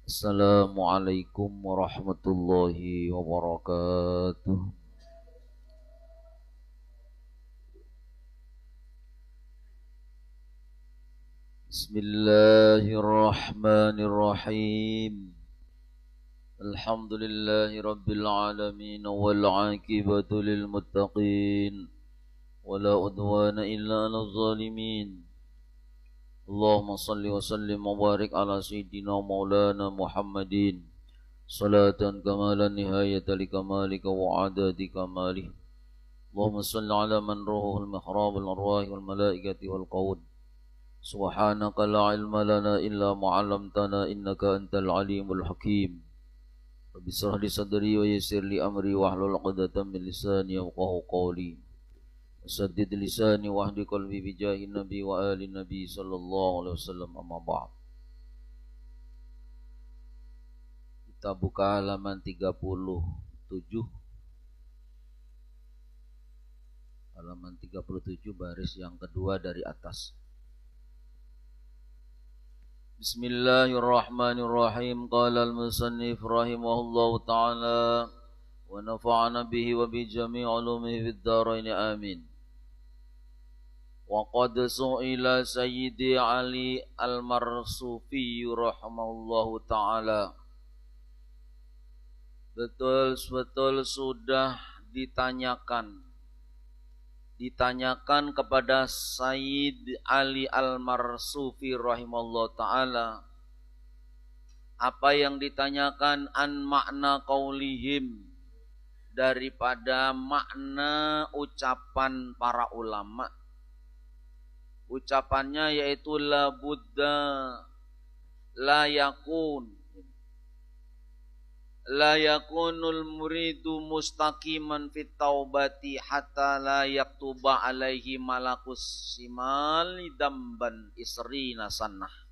Assalamualaikum warahmatullahi wabarakatuh. Bismillahirrahmanirrahim. Alhamdulillahi rabbil alamin wal aqibatu lil muttaqin wala udwana illa 'alal zalimin. Allahumma salli wa sallim wa barik ala sayyidina maulana Muhammadin salatan kamalan nihayata likamalika wa adadi kamalih. Allahumma salli ala man ruhul mihrab al-arwah wal malaikati wal qawd. Subhanaka la ilma lana illa ma 'allamtana innaka antal alimul hakim. Rabbi shrah li sadri wa yassir li amri wahlul 'uqdatam min lisani yafqahu qawli. Saddid lisani wahdi qalbi bi jahi nabi wa ali nabi sallallahu alaihi wasallam, amma ba'd. Kita buka halaman 37. Halaman 37 baris yang kedua dari atas. Bismillahirrahmanirrahim. Qala al-musannif rahimahullahu ta'ala wa nafa'ana bihi wa bi jami' ulumihi fid dharain amin. Wa qad su'ila Sayyidi Ali Al-Marsufi rahimahullahu ta'ala. Betul-betul sudah ditanyakan kepada Sayyid Ali Al-Marsufi rahimahullah ta'ala. Apa yang ditanyakan? An makna qaulihim, daripada makna ucapan para ulama. Ucapannya yaitu la buddha la yakunul muridu mustaqiman fit taubati hatta la yaktuba alaihi malakus simal damban isrina sanah.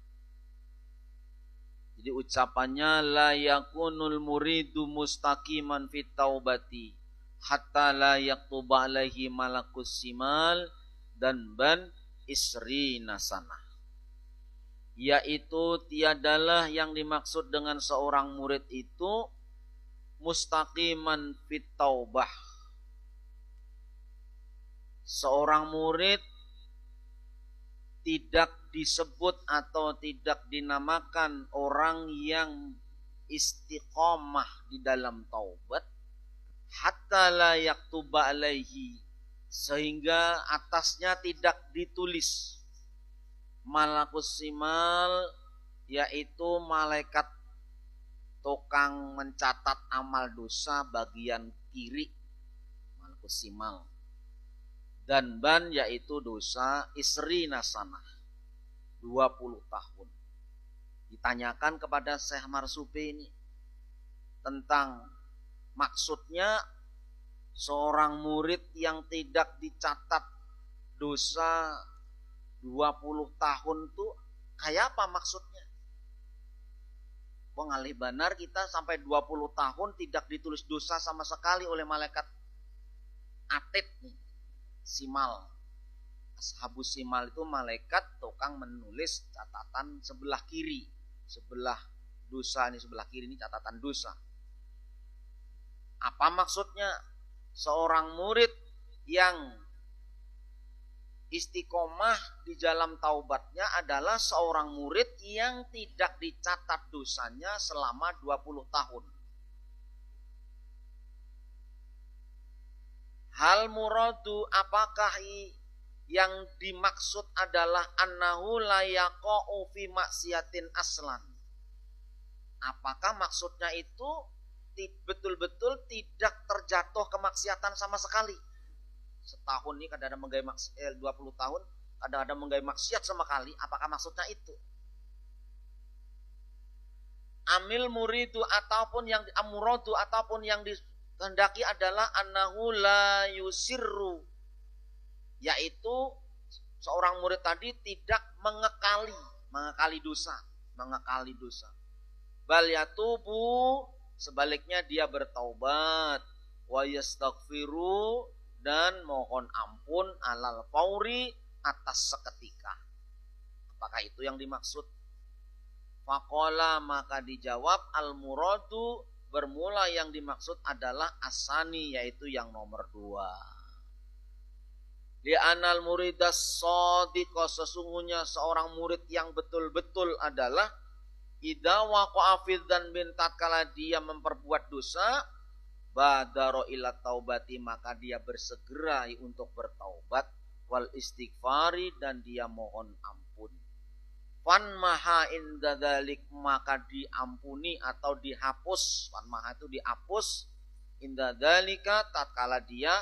Jadi ucapannya la yakunul muridu mustaqiman fit taubati hatta la yaktuba alaihi malakus simal damban isrina sanah. Yaitu tiadalah yang dimaksud dengan seorang murid itu mustaqiman fit taubah. Seorang murid tidak disebut atau tidak dinamakan orang yang istiqomah di dalam taubat hatta la yaktuba alaihi, sehingga atasnya tidak ditulis malakus simal, yaitu malaikat tukang mencatat amal dosa bagian kiri, malakus simal. Dan ban yaitu dosa isri nasanah, 20 tahun. Ditanyakan kepada Syekh Marsufi ini tentang maksudnya seorang murid yang tidak dicatat dosa 20 tahun tuh kayak apa maksudnya? Wong alih banar kita sampai 20 tahun tidak ditulis dosa sama sekali oleh malaikat atid nih. Simal. Ashabus simal itu malaikat tukang menulis catatan sebelah kiri. Sebelah dosa ini, sebelah kiri ini catatan dosa. Apa maksudnya? Seorang murid yang istiqomah di dalam taubatnya adalah seorang murid yang tidak dicatat dosanya selama 20 tahun. Hal muradu, apakah yang dimaksud adalah annahu la yaqa'u fi maksiatin aslan? Apakah maksudnya itu betul-betul tidak terjatuh kemaksiatan sama sekali? Setahun ini kadang ada menggawe maksiat, 20 tahun kadang ada menggawe maksiat sama kali. Apakah maksudnya itu? Amil muridu, ataupun yang amuradu, ataupun yang dikehendaki adalah annahu la yusirru, yaitu seorang murid tadi tidak mengekali dosa. Bal yatubu, sebaliknya dia bertaubat, wa yastaghfiru, dan mohon ampun alal fauri, atas seketika. Apakah itu yang dimaksud? Faqala, maka dijawab, al-muradu, bermula yang dimaksud adalah asani, yaitu yang nomor 2. Li'anal muridas shadiqa, sesungguhnya seorang murid yang betul-betul adalah idza waqa'a fi dzanbin, tatkala dia memperbuat dosa, badaro ila taubati, maka dia bersegera untuk bertaubat, wal istighfari, dan dia mohon ampun. Fan maha inda dzalik, maka diampuni atau dihapus. Fan maha itu dihapus, inda dzalika, tatkala dia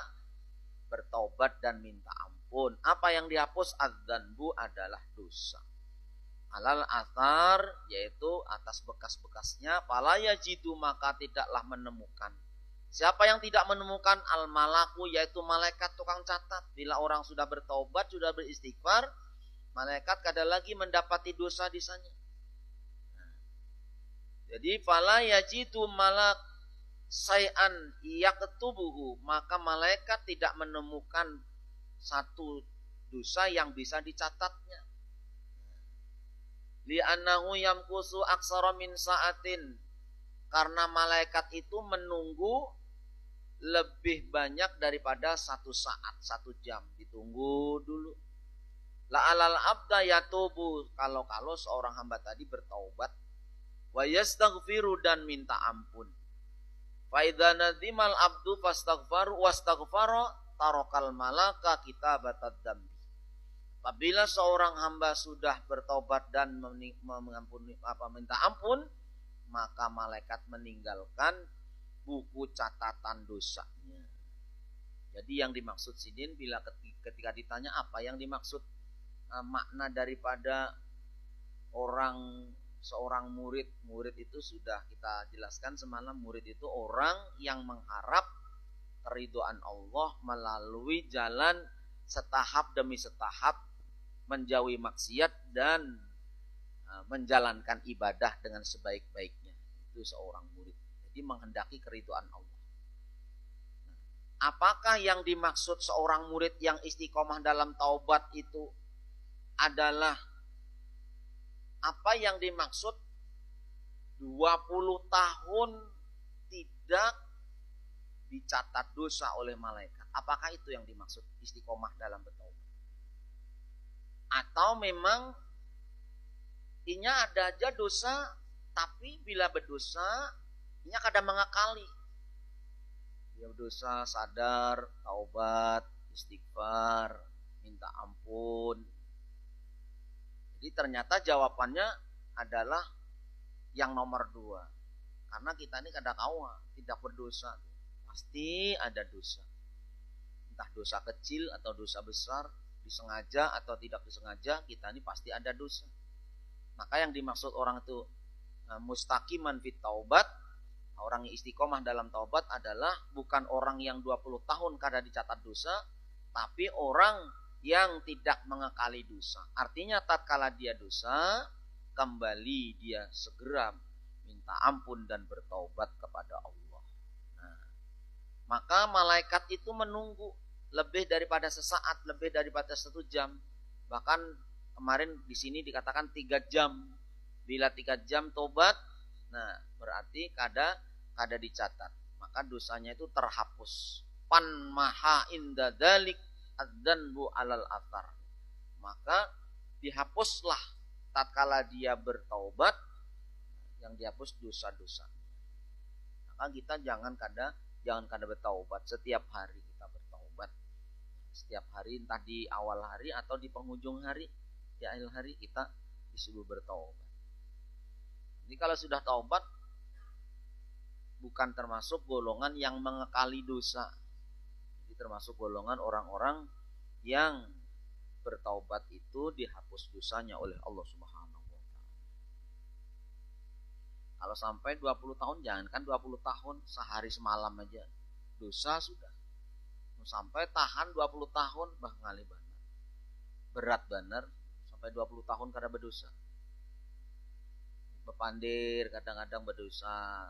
bertaubat dan minta ampun. Apa yang dihapus? Adzanbu, adalah dosa. Alal athar, yaitu atas bekas-bekasnya. Fala yajidu, maka tidaklah menemukan. Siapa yang tidak menemukan? Al malaku, yaitu malaikat tukang catat. Bila orang sudah bertaubat, sudah beristighfar, malaikat kadang lagi mendapati dosa di sana. Jadi fala yajidu malak say'an yaktubuhu, maka malaikat tidak menemukan satu dosa yang bisa dicatatnya. Li'annahu yamkusu aksara min sa'atin, karena malaikat itu menunggu lebih banyak daripada 1 saat, 1 jam. Ditunggu dulu. La'alal abda yatubu, kalau seorang hamba tadi bertaubat, wa yastaghfiru, dan minta ampun. Fa idza nadimal abdu fastaghfaru wastaghfara tarakal malaka kitabatad dzambi. Apabila seorang hamba sudah bertaubat dan mengampuni, minta ampun, maka malaikat meninggalkan buku catatan dosanya. Jadi yang dimaksud sidin, bila ketika ditanya apa yang dimaksud makna daripada seorang murid itu sudah kita jelaskan semalam. Murid itu orang yang mengharap keridhaan Allah melalui jalan setahap demi setahap, menjauhi maksiat dan menjalankan ibadah dengan sebaik-baiknya. Itu seorang murid. Jadi menghendaki keridhaan Allah. Apakah yang dimaksud seorang murid yang istiqomah dalam taubat itu adalah apa yang dimaksud 20 tahun tidak dicatat dosa oleh malaikat? Apakah itu yang dimaksud istiqomah dalam bertaubat? Atau memang ini ada aja dosa, tapi bila berdosa ini kadang mengakali. Dia berdosa, sadar, taubat, istighfar, minta ampun. Jadi ternyata jawabannya adalah yang nomor 2. Karena kita ini kadang tidak berdosa, pasti ada dosa. Entah dosa kecil atau dosa besar, disengaja atau tidak disengaja, kita ini pasti ada dosa. Maka yang dimaksud orang itu mustaqiman fit taubat, orang yang istiqomah dalam taubat adalah bukan orang yang 20 tahun kada dicatat dosa, tapi orang yang tidak mengekali dosa. Artinya tatkala dia dosa, kembali dia segera minta ampun dan bertaubat kepada Allah. Nah, maka malaikat itu menunggu lebih daripada sesaat, lebih daripada 1 jam. Bahkan kemarin di sini dikatakan 3 jam. Bila 3 jam tobat, nah berarti kada dicatat, maka dosanya itu terhapus. Pan maha inda dzalik adzanbu alal athar, maka dihapuslah tatkala dia bertaubat, yang dihapus dosa-dosa. Maka kita jangan kada bertaubat. Setiap hari kita bertaubat, setiap hari, entah di awal hari atau di penghujung hari, di akhir hari kita disuruh bertaubat. Jadi kalau sudah taubat, bukan termasuk golongan yang mengekali dosa. Jadi termasuk golongan orang-orang yang bertaubat itu dihapus dosanya oleh Allah Subhanahu wa taala. Kalau sampai 20 tahun, jangankan 20 tahun, sehari semalam aja dosa sudah. Sampai tahan 20 tahun, bah ngali benar. Berat benar sampai 20 tahun kada berdosa. Bepandir kadang-kadang berdosa,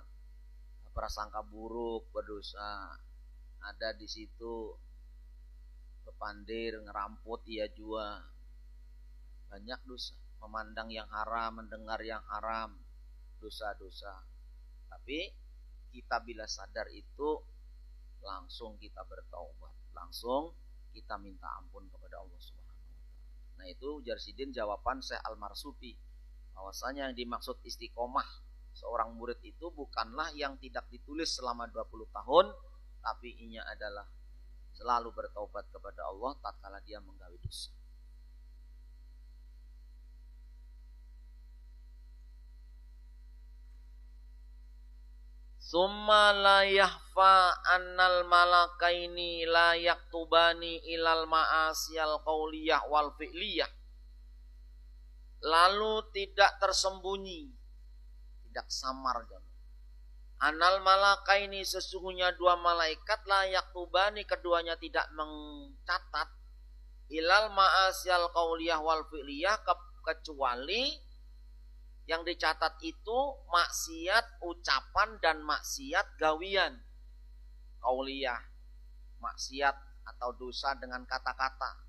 prasangka buruk berdosa, ada di situ bepandir ngeramput ia jua, banyak dosa. memandang yang haram, mendengar yang haram, dosa-dosa. Tapi kita bila sadar itu langsung kita bertaubat, langsung kita minta ampun kepada Allah Subhanahu wa taala. Nah, itu Jarsidin jawaban Syekh Al-Marsufi bahwasanya yang dimaksud istiqomah seorang murid itu bukanlah yang tidak ditulis selama 20 tahun, tapi inya adalah selalu bertaubat kepada Allah tatkala dia menggawi dosa. Summa la yahfa annal malakaini la yaktubani ilal ma'asiyal qauliyah wal fi'liyah. Lalu tidak tersembunyi, tidak samar. Annal malakaini sesungguhnya dua malaikat la yaktubani keduanya tidak mencatat ilal ma'asiyal qauliyah wal fi'liyah kecuali yang dicatat itu maksiat ucapan dan maksiat gawian. Qauliyah, maksiat atau dosa dengan kata-kata.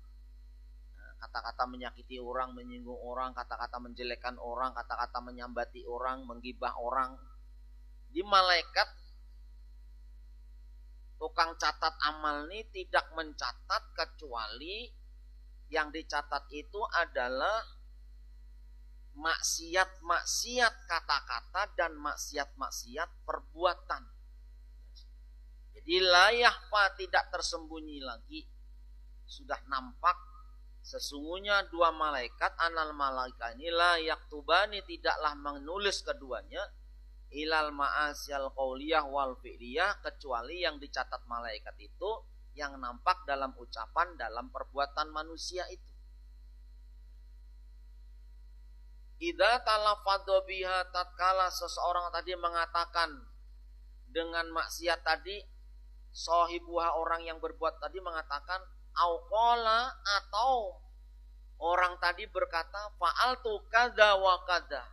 Kata-kata menyakiti orang, menyinggung orang, kata-kata menjelekkan orang, kata-kata menyambati orang, menggibah orang. Di malaikat tukang catat amal ini tidak mencatat kecuali yang dicatat itu adalah maksiat-maksiat kata-kata dan maksiat-maksiat perbuatan. Jadi layahfa tidak tersembunyi lagi, sudah nampak sesungguhnya dua malaikat anal malaikat ini la yaktubani tidaklah menulis keduanya ilal ma'asyal qauliyah wal fi'liyah kecuali yang dicatat malaikat itu yang nampak dalam ucapan dalam perbuatan manusia itu. Idza talafadha biha tatkala seseorang tadi mengatakan dengan maksiat tadi, sahibuha orang yang berbuat tadi mengatakan auqala atau orang tadi berkata fa'altu kadza wa kadza.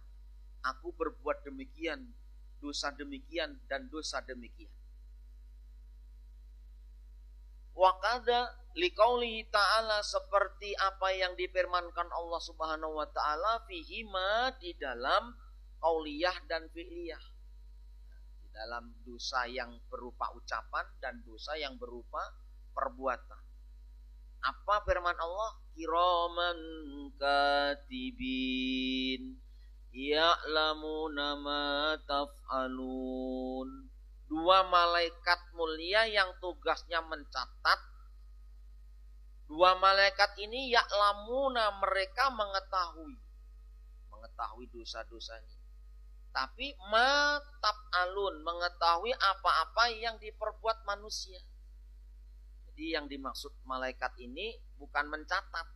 Aku berbuat demikian, dosa demikian dan dosa demikian. Wa kadza liqaulihi ta'ala seperti apa yang difirmankan Allah Subhanahu wa taala fihi ma di dalam qauliyah dan fi'liyah. Di dalam dosa yang berupa ucapan dan dosa yang berupa perbuatan. Apa firman Allah? Kiraman katibin ya'lamuna ma taf'alun. Dua malaikat mulia yang tugasnya mencatat. Dua malaikat ini ya'lamuna mereka mengetahui dosa-dosanya. Tapi ma taf'alun mengetahui apa-apa yang diperbuat manusia. Jadi yang dimaksud malaikat ini bukan mencatat.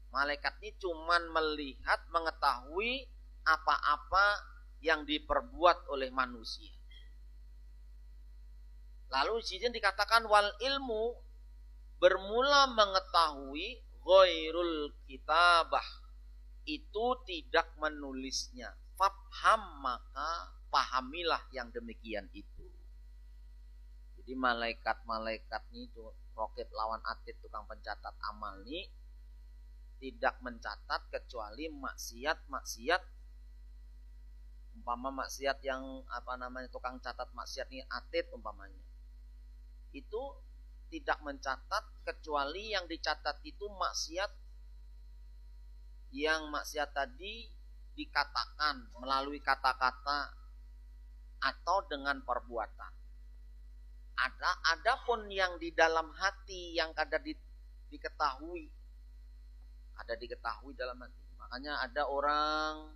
Malaikat ini cuman melihat, mengetahui apa-apa yang diperbuat oleh manusia. Lalu di sini dikatakan wal ilmu bermula mengetahui ghairul kitabah itu tidak menulisnya. Fafham maka pahamilah yang demikian itu. Jadi malaikat-malaikat ini itu roket lawan atlet tukang pencatat amal ini tidak mencatat kecuali maksiat-maksiat. Umpama maksiat yang tukang catat maksiat ini atlet umpamanya. Itu tidak mencatat kecuali yang dicatat itu maksiat yang maksiat tadi dikatakan melalui kata-kata atau dengan perbuatan. Adapun yang di dalam hati yang diketahui dalam hati. Makanya ada orang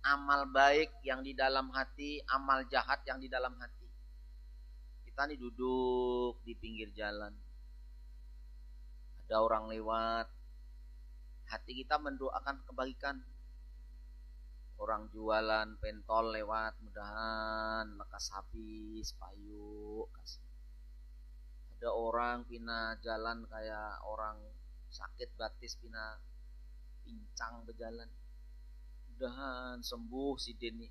amal baik yang di dalam hati, amal jahat yang di dalam hati. Kita nih duduk di pinggir jalan, ada orang lewat, hati kita mendoakan kebaikan. Orang jualan pentol lewat, mudahan lekas habis payu kasih. Ada orang pina jalan kayak orang sakit batis pina pincang berjalan, mudahan sembuh si Deni.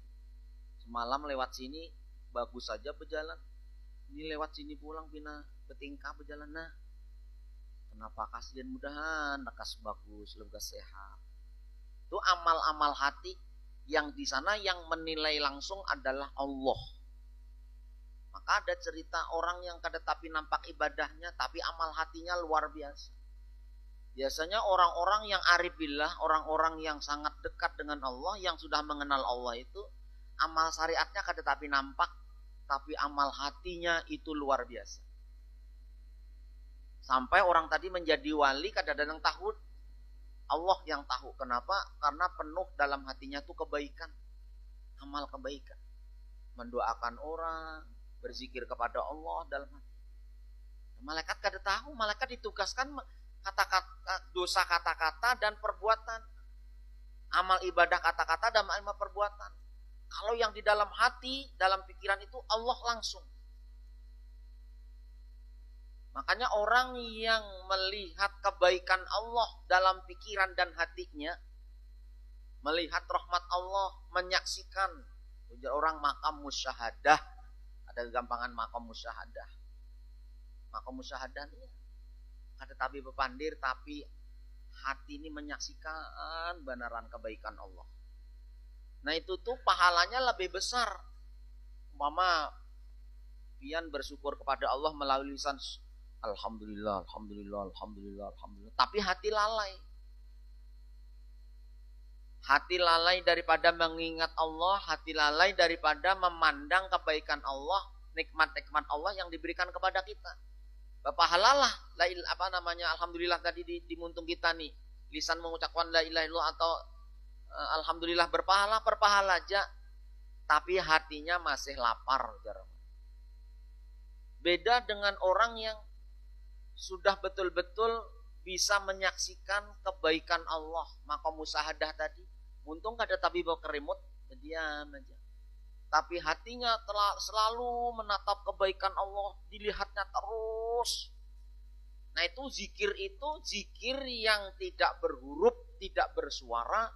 Semalam lewat sini bagus saja berjalan, ini lewat sini pulang pina betingkah berjalan. Nah, kenapa kasihan, mudahan lekas bagus, lekas sehat. Itu amal-amal hati yang di sana yang menilai langsung adalah Allah. Maka ada cerita orang yang tapi nampak ibadahnya, tapi amal hatinya luar biasa. Biasanya orang-orang yang arif billah, orang-orang yang sangat dekat dengan Allah, yang sudah mengenal Allah itu, amal syariatnya tapi nampak, tapi amal hatinya itu luar biasa. Sampai orang tadi menjadi wali kadang-kadang tahu, Allah yang tahu. Kenapa? Karena penuh dalam hatinya itu kebaikan, amal kebaikan, mendoakan orang, berzikir kepada Allah dalam hati. Malaikat kada tahu, malaikat ditugaskan kata-kata, dosa kata-kata dan perbuatan, amal ibadah kata-kata dan amal perbuatan. Kalau yang di dalam hati, dalam pikiran itu Allah langsung. Makanya orang yang melihat kebaikan Allah dalam pikiran dan hatinya, melihat rahmat Allah, menyaksikan, orang makam musyahadah, ada gampangan makam musyahadah. Makam musyahadah ini ada tapi bepandir, tapi hati ini menyaksikan benaran kebaikan Allah. Nah itu tuh pahalanya lebih besar. Umpama pian bersyukur kepada Allah melalui lisan, alhamdulillah, alhamdulillah, alhamdulillah, alhamdulillah. Tapi hati lalai. Hati lalai daripada mengingat Allah, hati lalai daripada memandang kebaikan Allah, nikmat-nikmat Allah yang diberikan kepada kita. Berpahalalah alhamdulillah tadi di muntung kita nih. Lisan mengucapkan la ilaha illallah atau alhamdulillah berpahala aja. Tapi hatinya masih lapar. Beda dengan orang yang sudah betul-betul bisa menyaksikan kebaikan Allah. Maka musyahadah tadi, untung kada tapi bawa kerimut, diam aja. Tapi hatinya telah selalu menatap kebaikan Allah, dilihatnya terus. Nah itu zikir yang tidak berhuruf, tidak bersuara,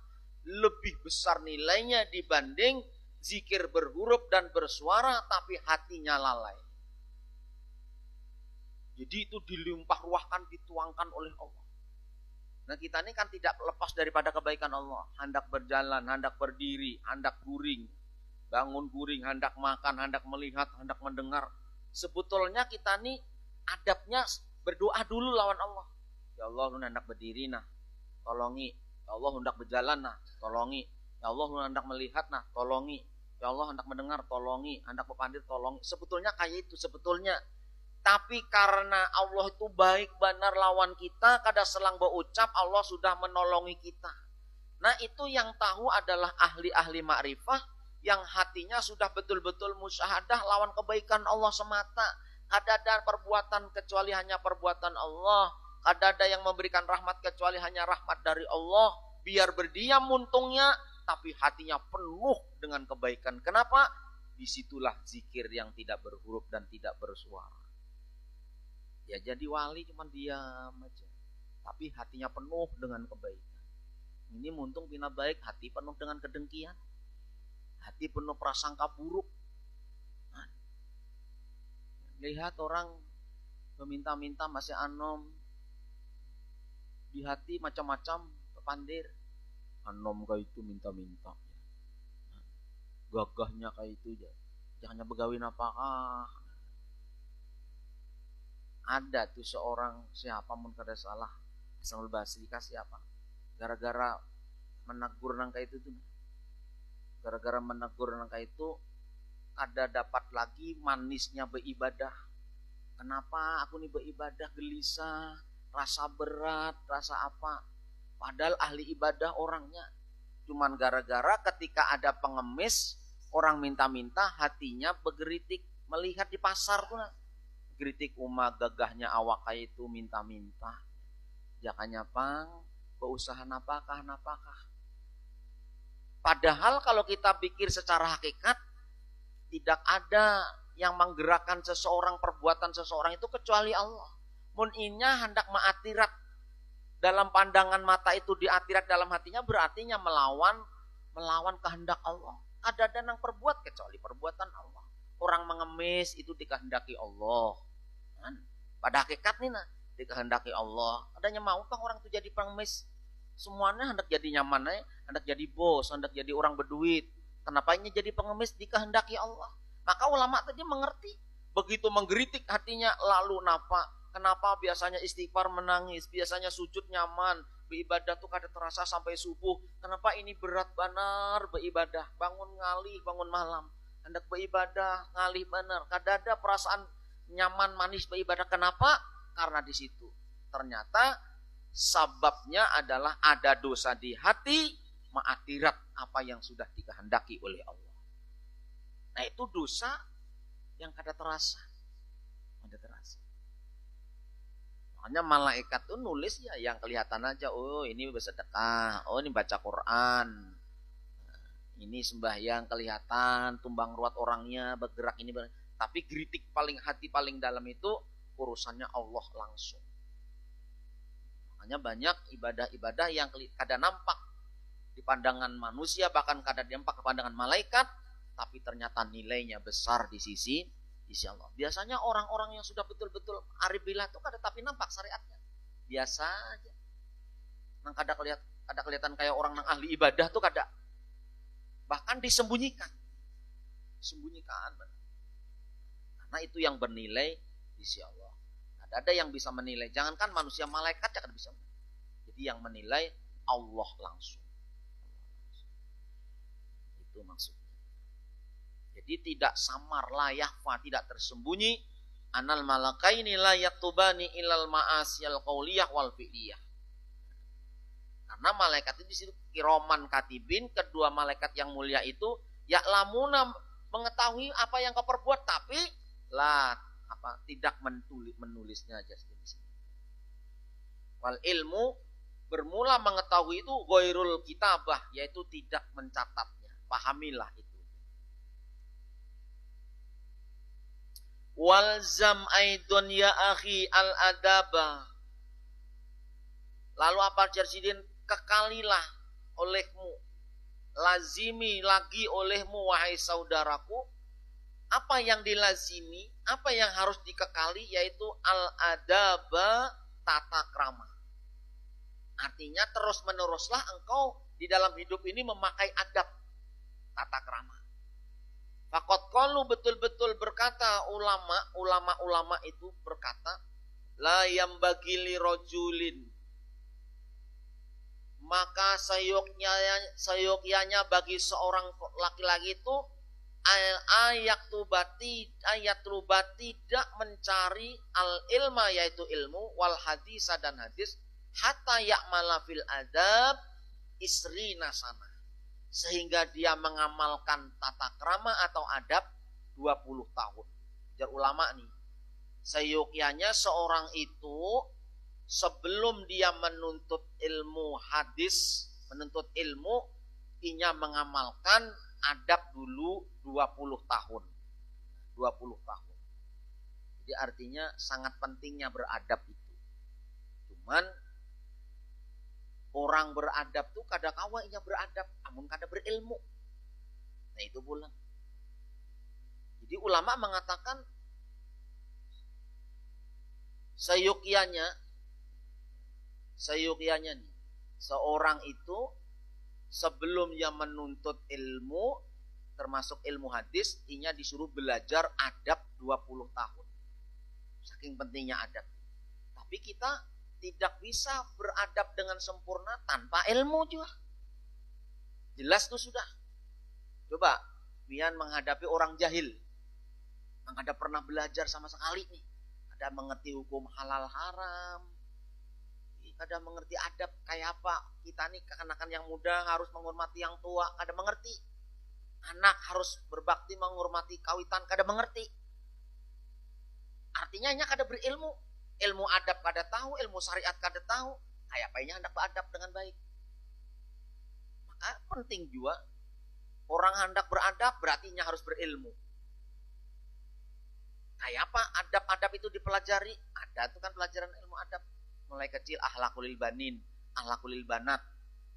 lebih besar nilainya dibanding zikir berhuruf dan bersuara tapi hatinya lalai. Jadi itu dilimpah ruahkan, dituangkan oleh Allah. Nah kita ini kan tidak lepas daripada kebaikan Allah. Hendak berjalan, hendak berdiri, hendak guring, bangun guring, hendak makan, hendak melihat, hendak mendengar. Sebetulnya kita ini adabnya berdoa dulu lawan Allah. Ya Allah hendak berdiri nah, tolongi. Ya Allah hendak berjalan nah, tolongi. Ya Allah hendak melihat nah, tolongi. Ya Allah hendak mendengar, tolongi. Hendak berpandir, tolongi. Sebetulnya kayak itu, sebetulnya. Tapi karena Allah itu baik benar lawan kita, kada selang berucap Allah sudah menolongi kita. Nah itu yang tahu adalah ahli-ahli ma'rifah, yang hatinya sudah betul-betul musyahadah lawan kebaikan Allah semata. Kada ada perbuatan kecuali hanya perbuatan Allah. Kada ada yang memberikan rahmat kecuali hanya rahmat dari Allah. Biar berdiam untungnya, tapi hatinya penuh dengan kebaikan. Kenapa? Disitulah zikir yang tidak berhuruf dan tidak bersuara. Ya jadi wali cuma diam aja, tapi hatinya penuh dengan kebaikan. Ini muntung bina baik, hati penuh dengan kedengkian, hati penuh prasangka buruk. Nah, lihat orang meminta-minta masih anom, di hati macam-macam pandir. Anom kayak itu minta-minta, gagahnya kayak itu aja, jangannya begawin apakah. Ada tuh seorang siapa mun kada salah Hasanul Basri siapa, gara-gara menegur nangka itu tuh, gara-gara menegur nangka itu ada dapat lagi manisnya beribadah. Kenapa aku nih beribadah gelisah, rasa berat, rasa apa, padahal ahli ibadah orangnya. Cuman gara-gara ketika ada pengemis, orang minta-minta, hatinya begeritik melihat di pasar tuh. Kritik umat gagahnya awak kayak itu minta-minta. Jakanya pang, keusaha napakah. Padahal kalau kita pikir secara hakikat, tidak ada yang menggerakkan seseorang, perbuatan seseorang itu kecuali Allah. Mun inya hendak ma'atirat dalam pandangan mata itu diatirat dalam hatinya, berartinya melawan kehendak Allah. Ada yang perbuat kecuali perbuatan Allah. Orang mengemis itu dikehendaki Allah. Pada hakikat nih nah, dikehendaki Allah. Adanya maukah orang itu jadi pengemis? Semuanya hendak jadi nyaman, hendak jadi bos, hendak jadi orang berduit. Kenapa ini jadi pengemis dikehendaki Allah? Maka ulama tadi mengerti. Begitu menggeritik hatinya, lalu kenapa biasanya istighfar menangis, biasanya sujud nyaman, beribadah tuh kada terasa sampai subuh. Kenapa ini berat benar beribadah, bangun ngalih, bangun malam. Hendak beribadah, ngalih benar. Kada ada perasaan nyaman, manis beribadah. Kenapa? Karena di situ ternyata sababnya adalah ada dosa di hati, ma'adirat apa yang sudah dikehendaki oleh Allah. Nah itu dosa yang kada terasa. Kada terasa. Makanya malaikat tuh nulis ya yang kelihatan aja. Oh ini bersedekah, oh ini baca Quran, ini sembahyang kelihatan, tumbang ruat orangnya bergerak ini. Tapi geritik paling hati paling dalam itu urusannya Allah langsung. Makanya banyak ibadah-ibadah yang kada nampak di pandangan manusia, bahkan kada nampak ke pandangan malaikat, tapi ternyata nilainya besar di sisi Allah. Biasanya orang-orang yang sudah betul-betul arif billah itu kada tapi nampak syariatnya. Biasa aja. Nang kada kelihatan kayak orang nang ahli ibadah tuh kada. Bahkan disembunyikan. Sembunyikan benar. Karena itu yang bernilai di sisi Allah. Ada yang bisa menilai. Jangankan manusia, malaikat ya kada bisa. Jadi yang menilai Allah langsung. Itu maksudnya. Jadi tidak samar, la yakhfa, tidak tersembunyi. Anal malakaini la yaktubani ilal ma'asiyal qauliyah wal fi'liyah. Karena malaikat itu di situ kiroman katibin, kedua malaikat yang mulia itu ya'lamuna, mengetahui apa yang kau perbuat, tapi tidak menulisnya aja di sini. Wal ilmu, bermula mengetahui itu ghairul kitabah, yaitu tidak mencatatnya. Pahamilah itu. Walzam aidon ya akhi al adaba. Lalu apa Jarsidin? Kekalilah olehmu, lazimi lagi olehmu wahai saudaraku, apa yang dilazimi, apa yang harus dikekali, yaitu al-adaba, tata krama. Artinya terus meneruslah engkau di dalam hidup ini memakai adab, tata krama. Fakot qalu, betul-betul berkata ulama itu berkata, la yambagi li rajulin, maka sayogyanya bagi seorang laki-laki itu ayat rubat tidak mencari al ilma, yaitu ilmu, wal hadis dan hadis, hatta ya'mala fil adab isrina sana, sehingga dia mengamalkan tata krama atau adab 20 tahun. Jar ulama nih, sayogyanya seorang itu sebelum dia menuntut ilmu hadis, menuntut ilmu, inya mengamalkan adab dulu 20 tahun. 20 tahun. Jadi artinya sangat pentingnya beradab itu. Cuman orang beradab tuh kada kawa inya beradab, amun kada berilmu. Nah itu pulang. Jadi ulama mengatakan sayukianya nih, seorang itu sebelum dia menuntut ilmu, termasuk ilmu hadis, inya disuruh belajar adab 20 tahun. Saking pentingnya adab. Tapi kita tidak bisa beradab dengan sempurna tanpa ilmu juga. Jelas tuh sudah. Coba pian menghadapi orang jahil, yang kada pernah belajar sama sekali nih, kada mengerti hukum halal haram, kada mengerti adab kayak apa. Kita nih kekanakan yang muda harus menghormati yang tua, kada mengerti. Anak harus berbakti menghormati kawitan, kada mengerti. Artinya nya kada berilmu. Ilmu adab kada tahu, ilmu syariat kada tahu. Kayak apa nya hendak beradab dengan baik. Maka penting juga orang hendak beradab berarti nya harus berilmu. Kayak apa adab-adab itu dipelajari? Ada itu kan pelajaran ilmu adab. Mulai kecil akhlakul banin, akhlakul banat,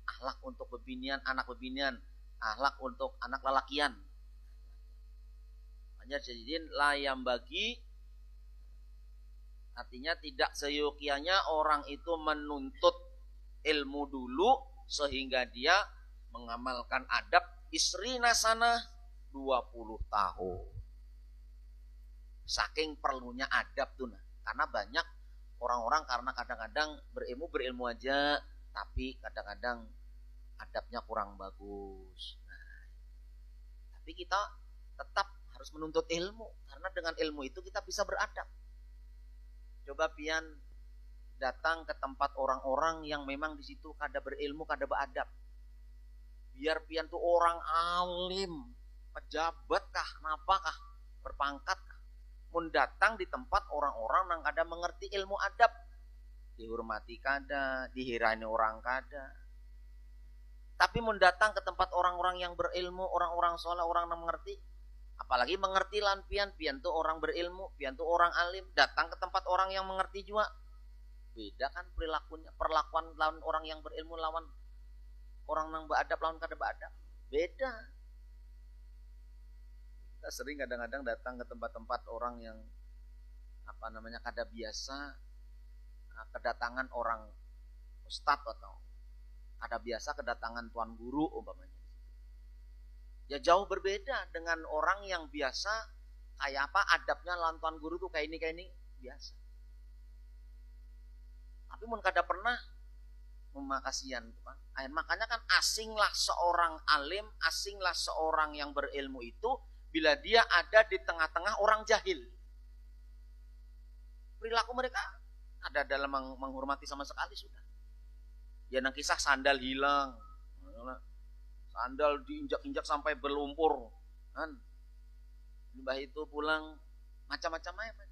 akhlak untuk bebinian, anak bebinian, akhlak untuk anak lelakian. Hanya jadiin layam bagi, artinya tidak seyogianya orang itu menuntut ilmu dulu sehingga dia mengamalkan adab isrina sana 20 tahun. Saking perlunya adab tuh nah. Karena banyak orang-orang karena kadang-kadang berilmu aja tapi kadang-kadang adabnya kurang bagus. Nah, tapi kita tetap harus menuntut ilmu karena dengan ilmu itu kita bisa beradab. Coba pian datang ke tempat orang-orang yang memang di situ kada berilmu, kada beradab. Biar pian tuh orang alim, pejabat kah, napa kah, berpangkat kah. Mun datang di tempat orang-orang yang kada mengerti ilmu adab, dihormati kada, dihirani orang kada. Tapi mun datang ke tempat orang-orang yang berilmu, orang-orang soleh, orang yang mengerti, apalagi mengerti lan pian tuh orang berilmu, pian tuh orang alim, datang ke tempat orang yang mengerti juga. Beda kan perilakunya, perlakuan lawan orang yang berilmu lawan orang yang beradab lawan kada beradab. Beda. Kita sering kadang-kadang datang ke tempat-tempat orang yang kada biasa kedatangan orang ustadz atau kada biasa kedatangan tuan guru umpamanya. Ya jauh berbeda dengan orang yang biasa kayak apa adabnya lawan tuan guru tuh kayak ini biasa. Tapi mun kada pernah memakasian Pak. Makanya kan asinglah seorang alim, asinglah seorang yang berilmu itu bila dia ada di tengah-tengah orang jahil. Perilaku mereka ada dalam menghormati sama sekali sudah. Ya nang kisah sandal hilang. Sandal diinjak-injak sampai berlumpur. Kan? Mbah itu pulang macam-macam aja.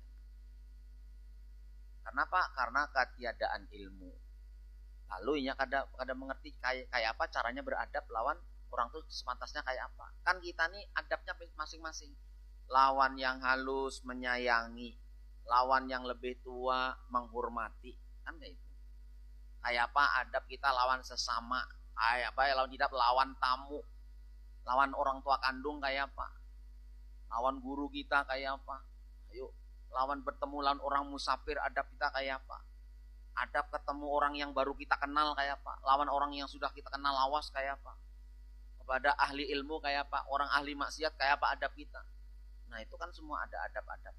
Kenapa? Karena ketiadaan ilmu. Lalu inya kada mengerti kayak apa caranya beradab lawan orang tuh sepantasnya kayak apa. Kan kita nih adabnya masing-masing. Lawan yang halus menyayangi, lawan yang lebih tua menghormati. Kan kayak itu. Kayak apa adab kita lawan sesama, kayak apa lawan tidak lawan tamu, lawan orang tua kandung kayak apa, lawan guru kita kayak apa. Ayo lawan bertemu lawan orang musafir adab kita kayak apa, adab ketemu orang yang baru kita kenal kayak apa, lawan orang yang sudah kita kenal lawas kayak apa, kepada ahli ilmu kayak apa, orang ahli maksiat kayak apa adab kita. Nah itu kan semua ada adab-adab.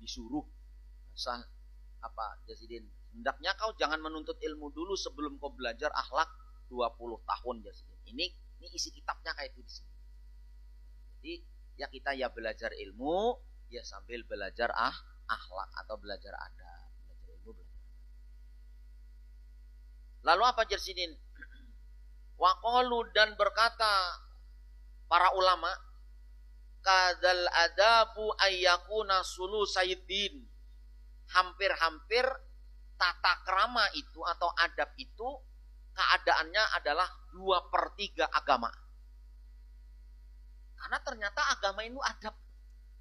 Disuruh Jasidin, hendaknya kau jangan menuntut ilmu dulu sebelum kau belajar akhlak 20 tahun Jasidin. Ini isi kitabnya kayak itu di sini. Jadi ya kita ya belajar ilmu ya sambil belajar akhlak atau belajar adab, belajar ilmu, belajar. Lalu apa Jasidin? Waqalu dan berkata para ulama, kadal adabu ayyakuna sulusaidin. Hampir-hampir tata krama itu atau adab itu keadaannya adalah 2/3 agama. Karena ternyata agama itu adab.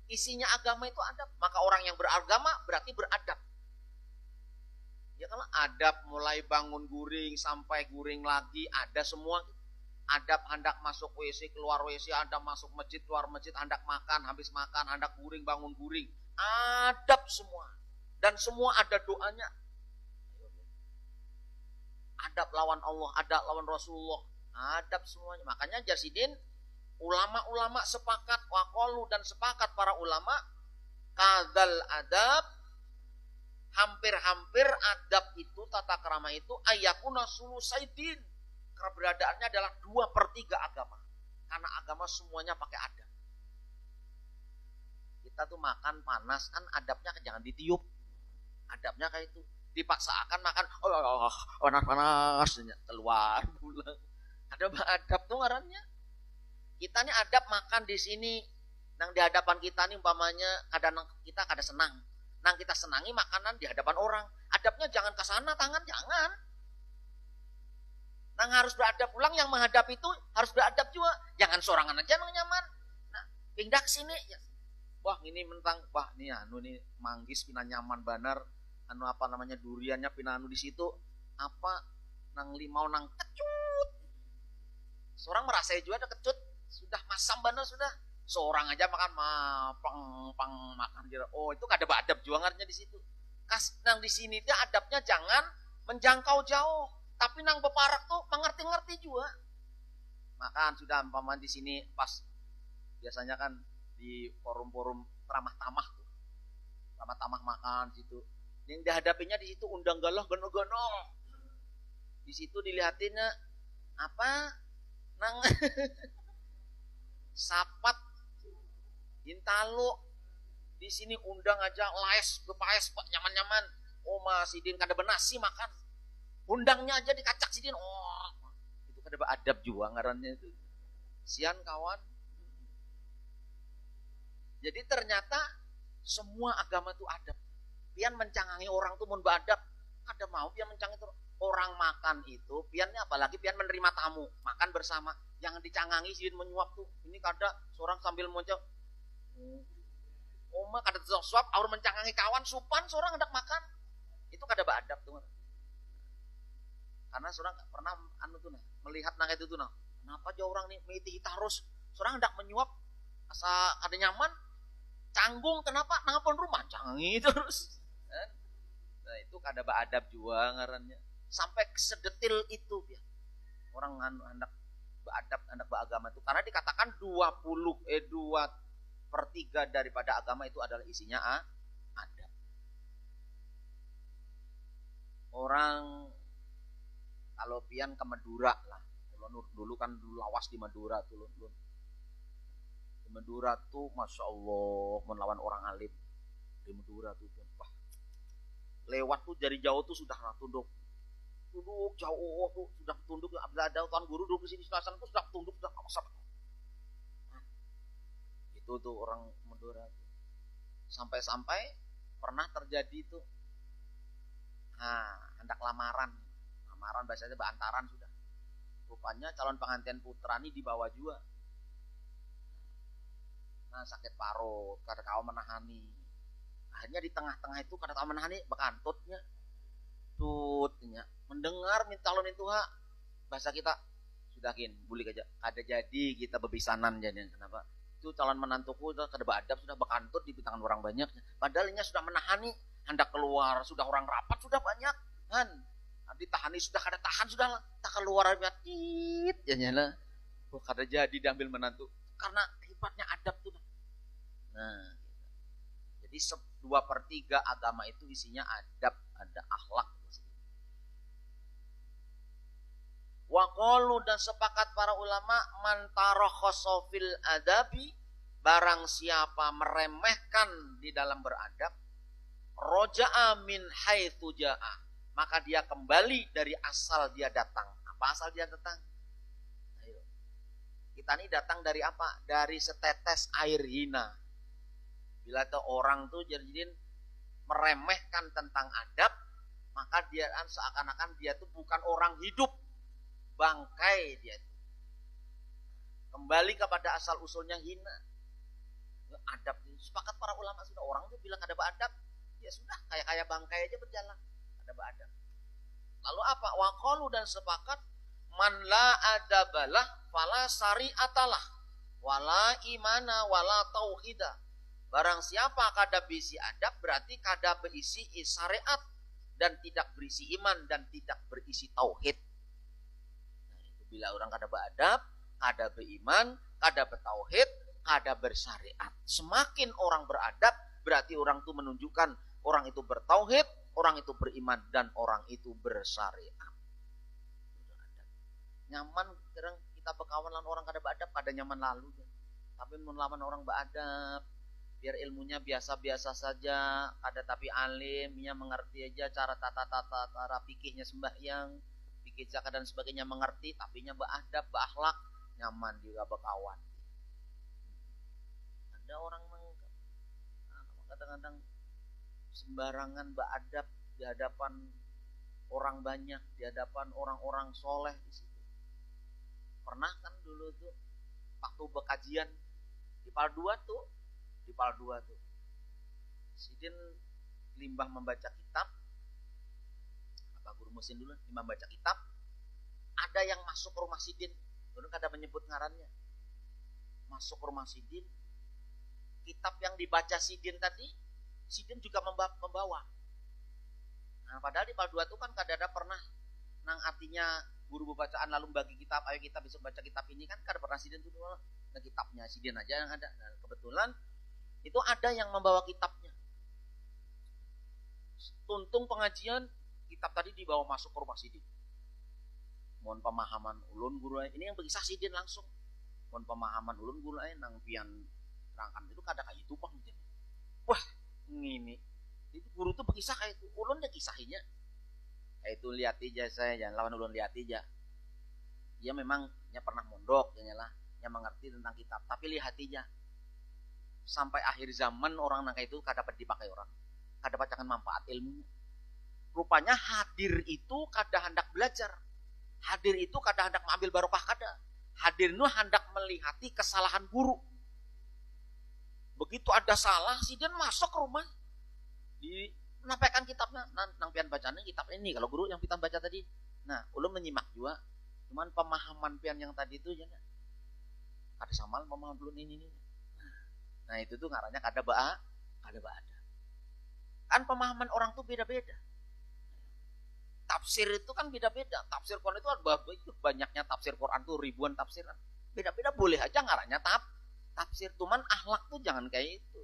Isinya agama itu adab. Maka orang yang beragama berarti beradab. Ya kalau adab mulai bangun guring sampai guring lagi ada semua. Adab hendak masuk WC, keluar WC, hendak masuk masjid, keluar masjid, hendak makan, habis makan, hendak guring, bangun guring. Adab semua. Dan semua ada doanya. Adab lawan Allah, adab lawan Rasulullah. Adab semuanya. Makanya Jasidin, ulama-ulama sepakat, waqalu dan sepakat para ulama, kadzal adab, hampir-hampir adab itu, tata krama itu, ayyakuna sulusaidin. Keberadaannya adalah 2/3 agama. Karena agama semuanya pakai adab. Kita tuh makan panas kan adabnya jangan ditiup. Adabnya kayak itu. Dipaksakan makan panas keluar pulang. Adab tuh ngarannya. Kita nih adab makan di sini nang di hadapan kita nih umpamanya kita kada senang. Nang kita senangi makanan di hadapan orang. Adabnya jangan ke sana tangan jangan. Nang harus beradab pulang yang menghadap itu harus beradab juga. Jangan sorangan aja nang nyaman. Nah, pindah ke sini ya. Wah, ini mentang, wah nih nih manggis pina nyaman banar. Duriannya pina di situ. Apa nang limau nang kecut. Seorang merasa juga ada kecut. Sudah masam banar sudah. Seorang aja makan pang makan dia. Oh, itu kada adab juangannya di situ. Nang di sini dia adabnya jangan menjangkau jauh, tapi nang beparak tuh mengerti-ngerti juga. Makan sudah umpama di sini pas biasanya kan di forum-forum ramah-tamah tuh. Ramah-tamah makan situ. Yang dihadapinya di situ undang galah gono-gono. Di situ dilihatinnya apa? Nang sapat Intalo di sini undang aja laes bepaes pak nyaman-nyaman. Oh Mas Sidin kada benasi makan. Undangnya aja dikacak Sidin. Oh itu kada beradab juga ngarannya itu. Sian kawan. Jadi ternyata semua agama itu adab. Pian mencangangi orang tuh mun beadab. Kada mau pian mencangangi orang makan itu. Piannya apalagi pian menerima tamu makan bersama. Jangan dicangangi Sidin menyuap tuh. Ini kada seorang sambil muncul. Oma kada suap aur mencangangi kawan supan seorang hendak makan. Itu kada beadab tuh. Karena seorang pernah tuh melihat nang itu tuh nah. Kenapa aja orang nih miti tarus seorang hendak menyuap asa kada nyaman canggung kenapa nangapun rumah cangi terus. Nah, itu kada beadab juga ngarannya. Sampai sedetil itu ya. Orang hendak beadab hendak beragama itu karena dikatakan 2/3 daripada agama itu adalah isinya adab. Orang kalau pian ke Madura lah, dulu kan lawas di Madura tuh, di Madura tuh masya Allah melawan orang alim di Madura tuh, wah lewat tuh dari jauh tuh sudah tunduk jauh tuh sudah tunduk. Ada tuan guru duduk di sini sebelah sana tuh sudah tunduk sudah kawasan. Itu tuh orang Madura tuh. Sampai-sampai pernah terjadi tuh hendak lamaran bahasanya beantaran sudah. Rupanya calon pengantin putra ini dibawa juga. Nah sakit parut kada kau menahani. Akhirnya di tengah-tengah itu kada kau menahani bekantutnya tutnya mendengar minta calon itu bahasa kita sudah kin bulik aja kada jadi kita bebisanan jadi kenapa itu calon menantuku udah kada beadab sudah bekantut di tangan orang banyak padahal ini sudah menahani hendak keluar sudah orang rapat sudah banyak kan ditahani sudah kada tahan sudah tak keluar tit ya nyala kada jadi diambil menantu karena hebatnya adab tuh. Nah jadi 2/3 agama itu isinya adab ada akhlak. Waqalu dan sepakat para ulama man tarakhaso fil adabi barang siapa meremehkan di dalam beradab roja'a min haitsu ja'a maka dia kembali dari asal dia datang. Apa asal dia datang? Ayo. Kita ini datang dari apa? Dari setetes air hina. Bila tuh orang tuh jadi meremehkan tentang adab maka dia seakan-akan dia tuh bukan orang hidup. Bangkai dia itu. Kembali kepada asal usulnya hina. Adab sepakat para ulama sudah orang tuh bilang ada beradab, ya sudah kayak bangkai aja berjalan, ada beradab. Lalu apa? Waqalu dan sepakat man la adabalah fala syari'atalah wala imana wala tauhida. Barang siapa kada berisi adab berarti kada berisi syariat dan tidak berisi iman dan tidak berisi tauhid. Bila orang kada beradab, kada beriman, kada bertauhid, kada bersyariat. Semakin orang beradab, berarti orang itu menunjukkan orang itu bertauhid, orang itu beriman, dan orang itu bersyariat. Nyaman, kadang kita berkawan dengan orang kada beradab, kada nyaman lalu. Tapi melawan orang beradab, biar ilmunya biasa-biasa saja, kada tapi alim, ia mengerti aja cara tata-tata, cara fikihnya sembahyang, fikih zakat dan sebagainya mengerti, tapi nya beradab, berakhlak, nyaman juga berkawan. Ada orang kadang-kadang sembarangan beradab di hadapan orang banyak, di hadapan orang-orang soleh di situ. Pernah kan dulu tuh waktu bekajian di Pal 2 tuh, Sidin limbah membaca kitab, apa guru musin dulu limbah membaca kitab, ada yang masuk ke rumah Sidin, dulu kada menyebut ngarannya, masuk ke rumah Sidin, kitab yang dibaca Sidin tadi, Sidin juga membawa. Nah, padahal di PAL 2 itu kan kadang-kadang pernah nang artinya guru bacaan lalu bagi kitab, ayo kita bisa baca kitab ini kan kada pernah Sidin itu nah, kitabnya Sidin aja yang ada. Nah, kebetulan itu ada yang membawa kitabnya. Tuntung pengajian kitab tadi dibawa masuk ke rumah Sidin. Mohon pemahaman ulun guru ini yang berkisah Sidin langsung. Mohon pemahaman ulun guru nang pian terangkan itu kada kayak itu bang. Wah, ini itu guru tuh berkisah kayak itu. Ulun dia kisahinya. Kayak itu lihat aja saya jangan lawan ulun lihat aja. Dia memang nya pernah mondok ya lah, yang mengerti tentang kitab, tapi lihat aja. Sampai akhir zaman orang nang kayak itu kada dapat dipakai orang. Kada bacakan manfaat ilmunya. Rupanya hadir itu kada hendak belajar. Hadir itu kada hendak mengambil barokah kada. Hadir itu hendak melihati kesalahan guru. Begitu ada salah, Sidin masuk ke rumah. Menampaikan kitabnya, nang pian bacanya kitab ini. Kalau guru yang pian baca tadi, nah, ulun menyimak juga. Cuman pemahaman pian yang tadi itu, ya, ada sama pemahaman ulun ini. Nah itu tuh ngarannya kada ada. Kan pemahaman orang tuh beda-beda. Tafsir itu kan beda-beda. Tafsir Quran itu banyaknya tafsir Quran tuh ribuan tafsiran. Beda-beda boleh aja ngarannya tafsir. Cuman akhlak tuh jangan kayak itu.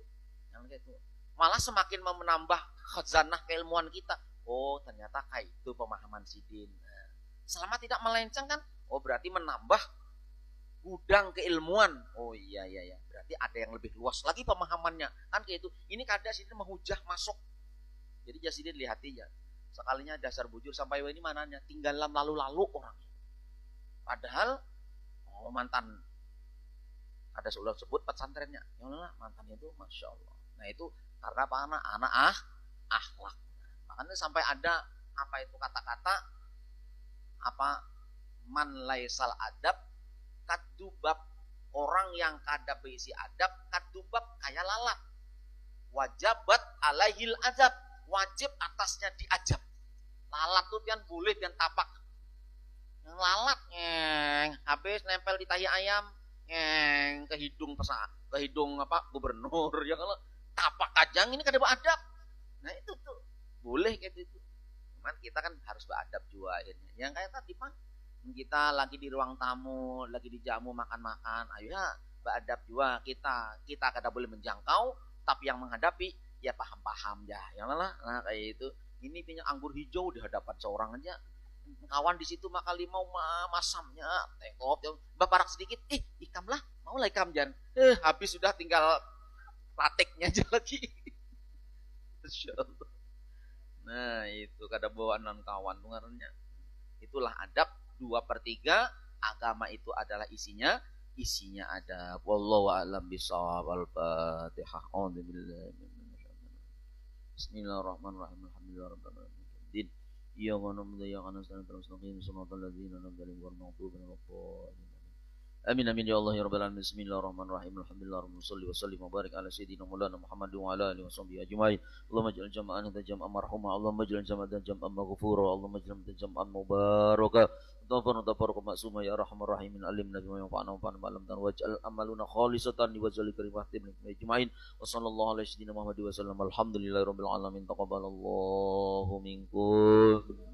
Malah semakin menambah khazanah keilmuan kita. Oh ternyata kayak itu pemahaman Sidin. Nah, selama tidak melenceng kan, oh berarti menambah gudang keilmuan. Oh iya. Berarti ada yang lebih luas lagi pemahamannya. Kan kayak itu. Ini kada Sidin menghujah masuk. Jadi Sidin lihat aja. Sekalinya dasar bujur sampai ini mananya tinggal lalu-lalu orangnya. Padahal mantan ada seorang sebut pesantrennya. Yang mana mantannya itu masya Allah. Nah itu karena apa anak akhlak. Makanya sampai ada apa itu kata-kata apa man laisal adab kadubab, orang yang kada berisi adab kadubab kayak lalat. Wajabat alaihil adab, wajib atasnya diajab. Lalat tuh pian boleh pian tapak. Yang lalat habis nempel di tahi ayam ke hidung apa gubernur ya kalau tapak kajang ini kada beradab. Nah itu tuh boleh kayak gitu. Cuman kita kan harus beradab juga akhirnya. Yang kayak tadi Pak, kita lagi di ruang tamu, lagi di jamu makan-makan, ayo ya beradab juga kita kada boleh menjangkau, tapi yang menghadapi ya paham-paham ya. Yang lah nah kayak itu. Ini punya anggur hijau di hadapan seorang aja. Kawan di situ maka limau masamnya, tekop, baparak sedikit, ikam lah, mau lah ikam jan. Habis sudah tinggal prateknya aja lagi. Insyaallah. Nah itu kada bawaan kawan tungarannya. Itulah adab 2/3 agama itu adalah isinya ada. Wallahu a'lam bishawab. Al-Fatihah. Bismillahirrahmanirrahim. Alhamdulillahirabbil alamin. Ya qanam ya qanam mustaqim shiratal ladzina an'amta alaihim ghairil maghdubi alaihim waladdallin. Amin ya Allah ya rabbal alamin. Bismillahirrahmanirrahim. Alhamdulillah wa sallim wa barik ala sayyidina Maulana Muhammad wa ala alihi washabbihi ajmain. Allahumma ij'al jama'ana jam'an marhuma. Allahumma ij'al jama'ana jam'an maghfura. Allahumma ij'al jam'an mubaraka. Tabaraka maksuma ya arhamar rahimin. Alimna bima yanfa'una wa anfa'na ba'lam tan waj'al amaluna khalisatan li wajhil karim wa ihtim ajmain. Wa sallallahu ala sayyidina Muhammad wa sallam. Alhamdulillahirabbil alamin. Taqabbalallahu minkum.